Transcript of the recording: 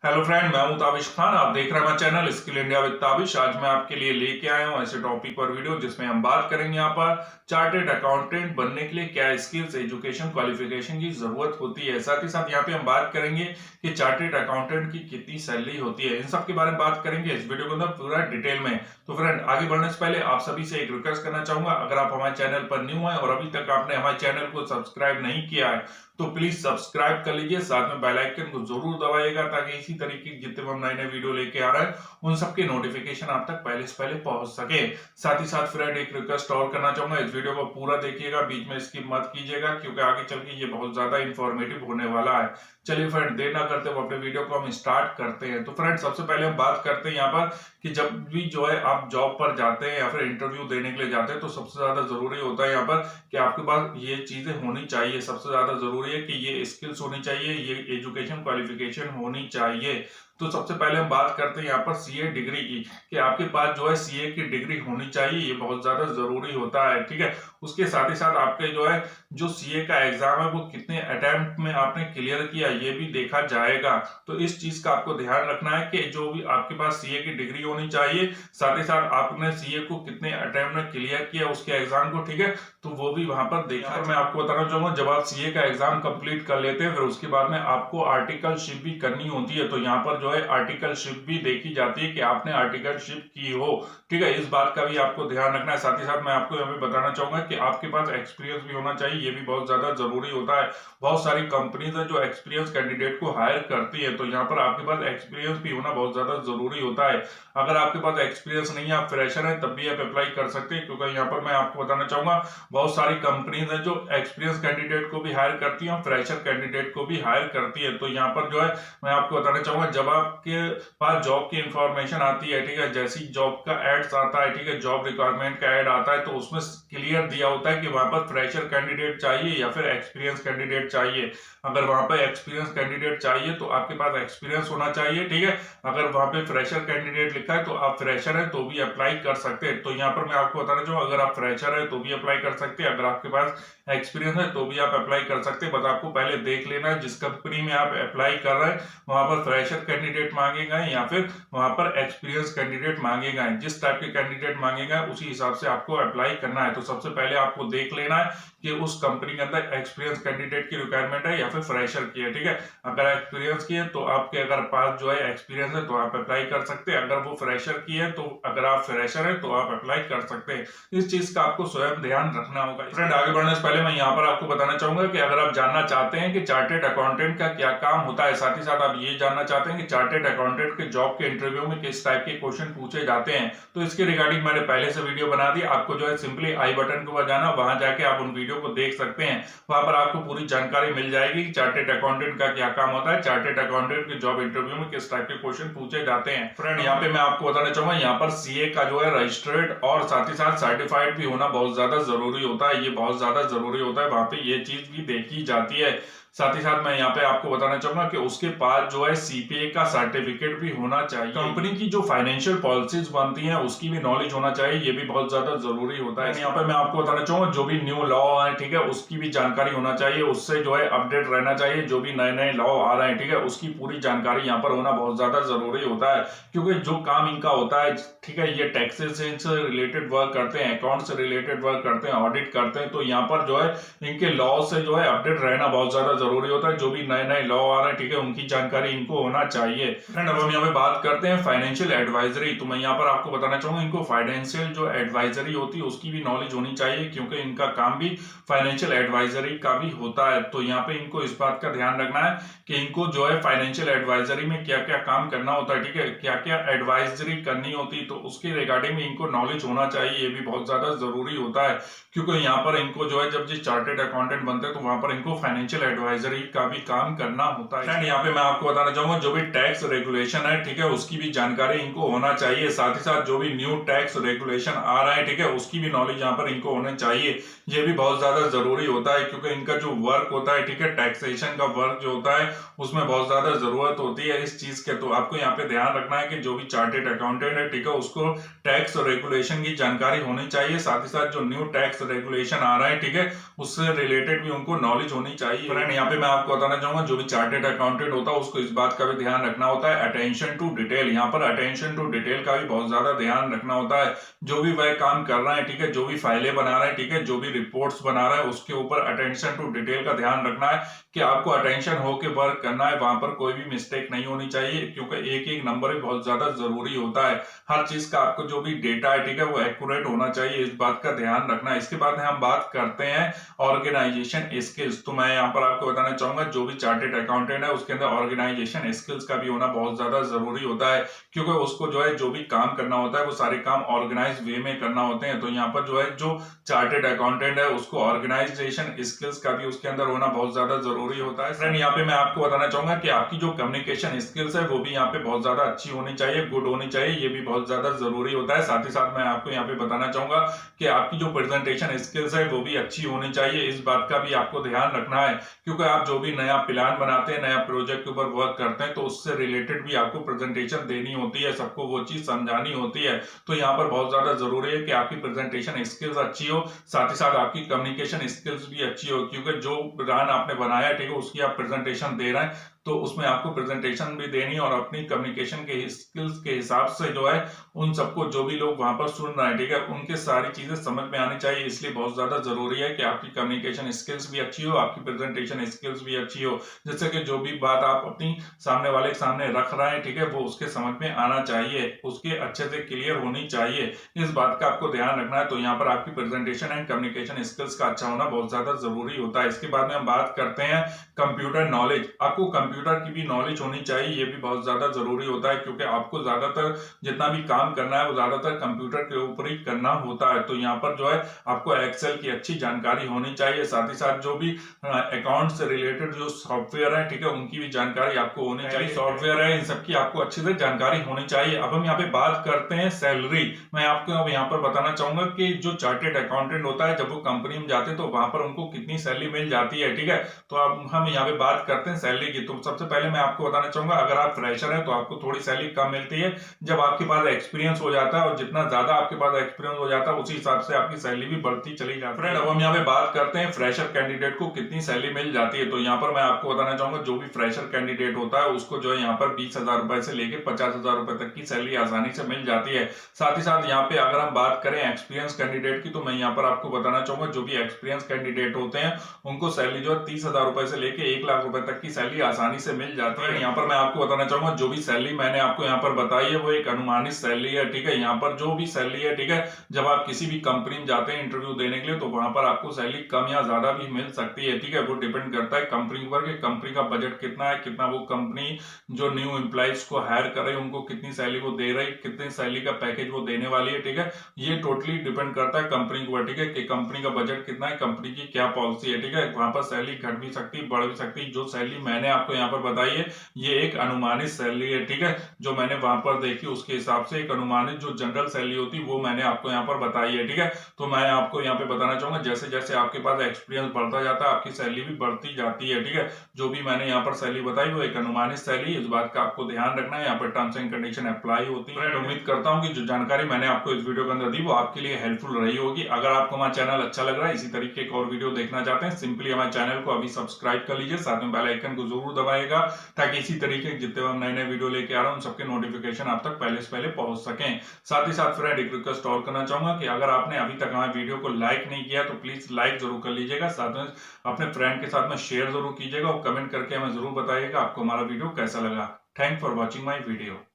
Hello friend, मैं हूं ताबिश खान। आप देख रहे हैं मेरा channel skill India with Tabish. आज मैं आपके लिए लेके आया हूं ऐसे टॉपिक पर वीडियो जिसमें हम बात करेंगे यहाँ पर चार्टेड अकाउंटेंट बनने के लिए क्या स्किल्स, एजुकेशन, क्वालिफिकेशन की जरूरत होती है। साथ ही साथ यहाँ पे हम बात करेंगे कि चार्टेड अकाउंटेंट की कितनी सैलरी होती है। इन सब के बारे में बात करेंगे इस वीडियो के अंदर पूरा डिटेल में। तो फ्रेंड, आगे बढ़ने से पहले आप सभी से एक रिक्वेस्ट करना चाहूंगा, अगर आप हमारे चैनल पर न्यू है और अभी तक आपने हमारे चैनल को सब्सक्राइब नहीं किया है तो प्लीज सब्सक्राइब कर लीजिए, साथ में बेल आइकन को जरूर दबाइएगा ताकि इसी तरीके के जितने हम नए नए वीडियो लेके आ रहे हैं उन सबके नोटिफिकेशन आप तक पहले से पहले पहुंच सके। साथ ही साथ फ्रेंड, एक रिक्वेस्ट और करना चाहूंगा, इस वीडियो को पूरा देखिएगा, बीच में स्किप मत कीजिएगा क्योंकि आगे चल के ये बहुत ज्यादा इंफॉर्मेटिव होने वाला है। चलिए फ्रेंड, देर ना करते हुए अपने वीडियो को हम स्टार्ट करते हैं। तो फ्रेंड, सबसे पहले हम बात करते हैं यहाँ पर कि जब भी जो है आप जॉब पर जाते हैं या फिर इंटरव्यू देने के लिए जाते हैं तो सबसे ज्यादा जरूरी होता है यहाँ पर कि आपके पास ये चीजें होनी चाहिए। सबसे ज्यादा जरूरी है कि ये स्किल्स होनी चाहिए, ये एजुकेशन क्वालिफिकेशन होनी चाहिए। तो सबसे पहले हम बात करते हैं यहाँ पर सीए डिग्री की, कि आपके पास जो है सीए की डिग्री होनी चाहिए, ये बहुत ज्यादा जरूरी होता है। ठीक है, उसके साथ ही साथ आपके जो है जो सीए का एग्जाम है वो कितने अटेम्प्ट में आपने क्लियर किया ये भी देखा जाएगा। तो इस चीज का आपको ध्यान रखना है कि जो भी आपके पास सीए की डिग्री होनी चाहिए, साथ ही साथ आपने सीए को कितने अटेम्प्ट में क्लियर किया उसके एग्जाम को। ठीक है, तो वो भी वहां पर देखा। मैं आपको बताना चाहूंगा, जब आप सीए का एग्जाम कंप्लीट कर लेते हैं फिर उसके बाद में आपको आर्टिकलशिप भी करनी होती है। तो यहाँ पर जो है आर्टिकलशिप भी देखी जाती है कि आपने आर्टिकलशिप की हो। ठीक है, इस बात का भी आपको ध्यान रखना है। साथ ही साथ मैं आपको यहाँ पे बताना चाहूंगा कि आपके पास एक्सपीरियंस भी होना चाहिए, ये भी बहुत ज्यादा जरूरी होता है। बहुत सारी कंपनीज है जो एक्सपीरियंस कैंडिडेट को हायर करती है, तो यहाँ पर आपके पास एक्सपीरियंस भी होना बहुत ज्यादा जरूरी होता है। अगर आपके पास एक्सपीरियंस नहीं है, आप फ्रेशर है, तब भी आप अप्लाई कर सकते हैं, क्योंकि यहाँ पर मैं आपको बताना चाहूंगा बहुत सारी कंपनीज है जो एक्सपीरियंस कैंडिडेट को भी हायर करती है और फ्रेशर कैंडिडेट को भी हायर करती है। तो यहाँ पर जो है मैं आपको बताना चाहूंगा, जब आपके पास जॉब की इंफॉर्मेशन आती है, ठीक है, जैसी जॉब का एड्स आता है, ठीक है, जॉब रिक्वायरमेंट का एड आता है, तो उसमें क्लियर दिया होता है कि वहां पर फ्रेशर कैंडिडेट चाहिए या फिर एक्सपीरियंस कैंडिडेट चाहिए। अगर वहां पर एक्सपीरियंस कैंडिडेट चाहिए तो आपके पास एक्सपीरियंस होना चाहिए। ठीक है, अगर वहां पे फ्रेशर कैंडिडेट लिखा है तो आप फ्रेशर है तो भी अप्लाई कर सकते हैं। तो यहाँ पर मैं आपको बताना चाहूँ, अगर आप फ्रेशर है तो भी अप्लाई कर सकते हैं, अगर आपके पास एक्सपीरियंस है तो भी आप अप्लाई कर सकते हैं। बस आपको पहले देख लेना है जिस कंपनी में आप अप्लाई कर रहे हैं वहां पर फ्रेशर कैंडिडेट मांगे गए या फिर वहां पर एक्सपीरियंस कैंडिडेट मांगे गए। जिस टाइप के कैंडिडेट मांगे गए उसी हिसाब से आपको अप्लाई करना है। तो सबसे पहले आपको देख लेना है कि उस कंपनी के अंदर एक्सपीरियंस कैंडिडेट की रिक्वायरमेंट है या फिर फ्रेशर की है। ठीक है, अगर एक्सपीरियंस की है तो आपके अगर पास जो है एक्सपीरियंस है तो आप अप्लाई कर सकते हैं, अगर वो फ्रेशर की है तो अगर आप फ्रेशर है तो आप अप्लाई कर सकते हैं। इस चीज का आपको स्वयं ध्यान रखना होगा। फ्रेंड, आगे बढ़ने से पहले मैं यहाँ पर आपको बताना चाहूंगा कि अगर आप जानना चाहते हैं कि चार्टेड अकाउंटेंट का क्या काम होता है, साथ ही साथ आप ये जानना चाहते हैं कि चार्टेड अकाउंटेंट के जॉब के इंटरव्यू में किस टाइप के क्वेश्चन पूछे जाते हैं, तो इसके रिगार्डिंग मैंने पहले से वीडियो बना दी। आपको जो है सिंपली आई बटन को बजाना, वहां जाके आप उन वीडियो को देख सकते हैं। वहां पर आपको पूरी जानकारी मिल जाएगी कि चार्टेड अकाउंटेंट का क्या काम होता है, चार्टेड अकाउंटेंट के जॉब इंटरव्यू में किस टाइप के क्वेश्चन पूछे जाते हैं। फ्रेंड, यहाँ पे मैं आपको बताना चाहूंगा, यहाँ पर सीए का जो है रजिस्टर्ड और साथ ही साथ सर्टिफाइड भी होना बहुत ज्यादा जरूरी होता है। ये बहुत ज्यादा जरूरी होता है, वहां पे ये चीज भी देखी जाती है। साथ ही साथ मैं यहाँ पे आपको बताना चाहूंगा कि उसके पास जो है सीपीए का सर्टिफिकेट भी होना चाहिए। कंपनी की जो फाइनेंशियल पॉलिसीज बनती हैं उसकी भी नॉलेज होना चाहिए, ये भी बहुत ज्यादा जरूरी होता है। यहाँ पे मैं आपको बताना चाहूंगा जो भी न्यू लॉ है, ठीक है, उसकी भी जानकारी होना चाहिए, उससे जो है अपडेट रहना चाहिए। जो भी नए नए लॉ आ रहे हैं, ठीक है, उसकी पूरी जानकारी यहाँ पर होना बहुत ज्यादा जरूरी होता है, क्योंकि जो काम इनका होता है, ठीक है, ये टैक्सेस से रिलेटेड वर्क करते हैं, अकाउंट से रिलेटेड वर्क करते हैं, ऑडिट करते हैं। तो यहाँ पर जो है इनके लॉ से जो है अपडेट रहना बहुत ज्यादा जरूरी होता है। जो भी नए नए लॉ आ रहे हैं, ठीक है, उनकी जानकारी इनको होना चाहिए। फ्रेंड, अब हम यहाँ पे बात करते हैं फाइनेंशियल एडवाइजरी। तो मैं यहाँ पर आपको बताना चाहूंगा, इनको फाइनेंशियल जो एडवाइजरी होती है उसकी भी नॉलेज होनी चाहिए, क्योंकि इनका काम भी फाइनेंशियल एडवाइजरी का भी होता है। तो यहाँ पे इनको इस बात का ध्यान रखना है कि इनको जो है फाइनेंशियल एडवाइजरी में क्या क्या काम करना होता है, ठीक है, क्या क्या एडवाइजरी करनी होती है, तो उसके रिगार्डिंग में इनको नॉलेज होना चाहिए। ये भी बहुत ज्यादा जरूरी होता है, क्योंकि यहाँ पर इनको जो है जब जिस चार्टेड अकाउंटेंट बनते हैं तो वहां पर इनको फाइनेंशियल एडवाइजरी का भी काम करना होता है। फ्रेंड, यहाँ पे मैं आपको बताना चाहूंगा जो भी टैक्स रेगुलेशन है, ठीक है, उसकी भी जानकारी इनको होना चाहिए। साथ ही साथ जो भी न्यू टैक्स रेगुलेशन आ रहा है, ठीक है, उसकी भी नॉलेज यहाँ पर इनको होनी चाहिए। ये भी बहुत ज्यादा जरूरी होता है, क्योंकि इनका जो वर्क होता है, ठीक है, टैक्सेशन का वर्क जो होता है उसमें बहुत ज्यादा जरूरत होती है इस चीज के। तो आपको यहाँ पे ध्यान रखना है कि जो भी चार्टेड अकाउंटेंट है, ठीक है, उसको टैक्स रेगुलेशन की जानकारी होनी चाहिए। साथ ही साथ जो न्यू टैक्स रेगुलेशन आ रहा है, ठीक है, उससे रिलेटेड भी उनको नॉलेज होनी चाहिए। फ्रेंड, यहाँ पे मैं आपको बताना चाहूंगा जो भी चार्टेड अकाउंटेंट होता है उसको इस बात का भी ध्यान रखना होता है अटेंशन टू डिटेल। यहाँ पर अटेंशन टू डिटेल का भी बहुत ज्यादा ध्यान रखना होता है। जो भी वह काम कर रहा है, ठीक है, जो भी फाइलें बना रहा है, ठीक है, जो भी रिपोर्ट्स बना रहा है, उसके ऊपर अटेंशन टू डिटेल का ध्यान रखना है कि आपको अटेंशन होके वर्क करना है। वहां पर कोई भी मिस्टेक नहीं होनी चाहिए, क्योंकि एक एक नंबर भी बहुत ज्यादा जरूरी होता है। हर चीज का आपको जो भी डेटा है, ठीक है, वो एक्यूरेट होना चाहिए, इस बात का ध्यान रखना है। इसके बाद हम बात करते हैं ऑर्गेनाइजेशन स्किल्स। तो मैं यहाँ पर आपको बताना चाहूंगा जो भी चार्टेड अकाउंटेंट है उसके अंदर ऑर्गेनाइजेशन स्किल्स का भी होना बहुत ज्यादा जरूरी होता है, क्योंकि उसको जो है जो भी काम करना होता है वो सारे काम ऑर्गेनाइज वे में करना होते हैं। तो यहाँ पर जो है जो चार्टेड अकाउंटेंट है उसको ऑर्गेनाइजेशन स्किल्स का भी उसके अंदर होना बहुत ज्यादा जरूरी होता है। फ्रेंड, यहाँ पे मैं आपको बताना चाहूंगा कि आपकी जो कम्युनिकेशन स्किल्स है वो भी यहाँ पे बहुत ज्यादा अच्छी होनी चाहिए, गुड होनी चाहिए, ये भी बहुत ज्यादा जरूरी होता है। साथ ही साथ मैं आपको यहाँ पे बताना चाहूंगा कि आपकी जो प्रेजेंटेशन स्किल्स है वो भी अच्छी होनी चाहिए, इस बात का भी आपको ध्यान रखना है, क्योंकि आप जो भी नया प्लान बनाते हैं, नया प्रोजेक्ट के ऊपर वर्क करते हैं, तो उससे रिलेटेड भी आपको प्रेजेंटेशन देनी होती है, सबको वो चीज समझानी होती है। तो यहाँ पर बहुत ज्यादा जरूरी है कि आपकी प्रेजेंटेशन स्किल्स अच्छी हो, साथ ही साथ आपकी कम्युनिकेशन स्किल्स भी अच्छी हो, क्योंकि जो प्लान आपने बनाया, ठीक है, उसकी आप प्रेजेंटेशन दे रहे हैं तो उसमें आपको प्रेजेंटेशन भी देनी है और अपनी कम्युनिकेशन के स्किल्स के हिसाब से जो है उन सबको जो भी लोग वहां पर सुन रहे हैं, ठीक है, उनके सारी चीजें समझ में आनी चाहिए। इसलिए बहुत ज्यादा जरूरी है कि आपकी कम्युनिकेशन स्किल्स भी अच्छी हो, आपकी प्रेजेंटेशन स्किल्स भी अच्छी हो, जिससे कि जो भी बात आप अपनी सामने वाले के सामने रख रहे हैं, ठीक है, वो उसके समझ में आना चाहिए, उसके अच्छे से क्लियर होनी चाहिए, इस बात का आपको ध्यान रखना है। तो यहाँ पर आपकी प्रेजेंटेशन एंड कम्युनिकेशन स्किल्स का अच्छा होना बहुत ज्यादा जरूरी होता है। इसके बाद में हम बात करते हैं कंप्यूटर नॉलेज। आपको कंप्यूटर की भी नॉलेज होनी चाहिए, ये भी बहुत ज्यादा जरूरी होता है, क्योंकि आपको ज्यादातर जितना भी काम करना है वो ज्यादातर कंप्यूटर के ऊपर ही करना होता है। तो यहाँ पर जो है आपको एक्सेल की अच्छी जानकारी होनी चाहिए, साथ ही साथ जो भी अकाउंट से रिलेटेड जो सॉफ्टवेयर है, ठीक है, उनकी भी जानकारी आपको होनी चाहिए। सॉफ्टवेयर है इन सबकी आपको अच्छे से जानकारी होनी चाहिए। अब हम यहाँ पे बात करते हैं सैलरी। मैं आपको अब यहाँ पर बताना चाहूंगा कि जो चार्टेड अकाउंटेंट होता है जब वो कंपनी में जाते हैं तो वहां पर उनको कितनी सैलरी मिल जाती है, ठीक है। तो अब हम यहाँ पे बात करते हैं सैलरी की। तो सबसे पहले मैं आपको बताना चाहूंगा अगर आप फ्रेशर हैं तो आपको थोड़ी सैलरी कम मिलती है। जब आपके पास एक्सपीरियंस हो जाता है और जितना ज्यादा आपके पास एक्सपीरियंस हो जाता है उसी हिसाब से आपकी सैलरी भी बढ़ती चली जाती है। अब हम यहाँ पे बात करते हैं फ्रेशर कैंडिडेट को कितनी सैलरी मिल जाती है। तो यहाँ पर मैं आपको बताना चाहूंगा जो भी फ्रेशर कैंडिडेट होता है उसको जो है यहाँ पर 20,000 रुपए से लेकर 50,000 रुपए तक की सैलरी आसानी से मिल जाती है। साथ ही साथ यहाँ पे अगर हम बात करें एक्सपीरियंस कैंडिडेट की तो मैं यहाँ पर आपको बताना चाहूंगा जो भी एक्सपीरियंस कैंडिडेट होते हैं उनको सैलरी जो है 30,000 रुपए से लेकर 1 लाख रुपए तक की सैलरी आसानी से मिल जाती है। यहाँ पर मैं आपको बताना चाहूंगा जो भी सैलरी मैंने आपको यहाँ पर बताई है वो एक अनुमानित सैलरी है, ठीक है। यहाँ पर जो भी सैलरी है, ठीक है, जब आप किसी भी कंपनी में जाते हैं इंटरव्यू देने के लिए तो वहां पर आपको सैलरी कम या ज्यादा भी मिल सकती है, ठीक है। वो डिपेंड करता है कंपनी पर कि कंपनी का बजट कितना है, कितना वो कंपनी जो न्यू एम्प्लॉइज को हायर कर रही है उनको कितनी सैलरी वो दे रही है, कितनी सैलरी का पैकेज वो देने वाली है, ठीक है। ये टोटली डिपेंड करता है कंपनी के ऊपर, ठीक है, कि कंपनी का बजट कितना है, कंपनी की क्या पॉलिसी है, ठीक है। वहां पर सैलरी घट भी सकती है, बढ़ भी सकती है। जो सैलरी मैंने आपको यहाँ पर बताई है ये एक अनुमानित सैलरी है, ठीक है, जो मैंने वहां पर देखी उसके हिसाब से एक अनुमानित जो जनरल सैलरी होती है वो मैंने आपको यहाँ पर बताई है, ठीक है। तो मैं आपको यहाँ पे बताना चाहूंगा जैसे जैसे आपके पास एक्सपीरियंस बढ़ता जाता है आपकी सैलरी भी बढ़ती जाती है, ठीक है। जो भी मैंने यहाँ पर सैलरी बताई वो एक अनुमानित सैलरी, इस बात का आपको ध्यान रखना है। यहाँ पर टर्म्स एंड कंडीशन अप्लाई होती है। उम्मीद करता हूँ कि जो जानकारी मैंने आपको इस वीडियो के अंदर दी वो आपके लिए हेल्पफुल रही होगी। अगर आपको हमारा चैनल अच्छा लग रहा है, इसी तरीके का और वीडियो देखना चाहते हैं, सिंपली हमारे चैनल को अभी सब्सक्राइब कर लीजिए, साथ में बेल आइकन को जरूर दबाएगा ताकि इसी तरीके के जितने हम नए नए वीडियो लेके आ रहा हूँ सबके नोटिफिकेशन आप तक पहले से पहले पहुंच सकें। साथ ही साथ फ्रेंड एक रिक्वेस्ट और करना चाहूंगा कि अगर आपने अभी तक हमारे वीडियो को लाइक नहीं किया तो प्लीज लाइक जरूर कर लीजिएगा, साथ में अपने फ्रेंड के साथ में शेयर जरूर कीजिएगा और कमेंट करके हमें जरूर बताइएगा आपको हमारा वीडियो कैसा लगा। Thank for watching my video.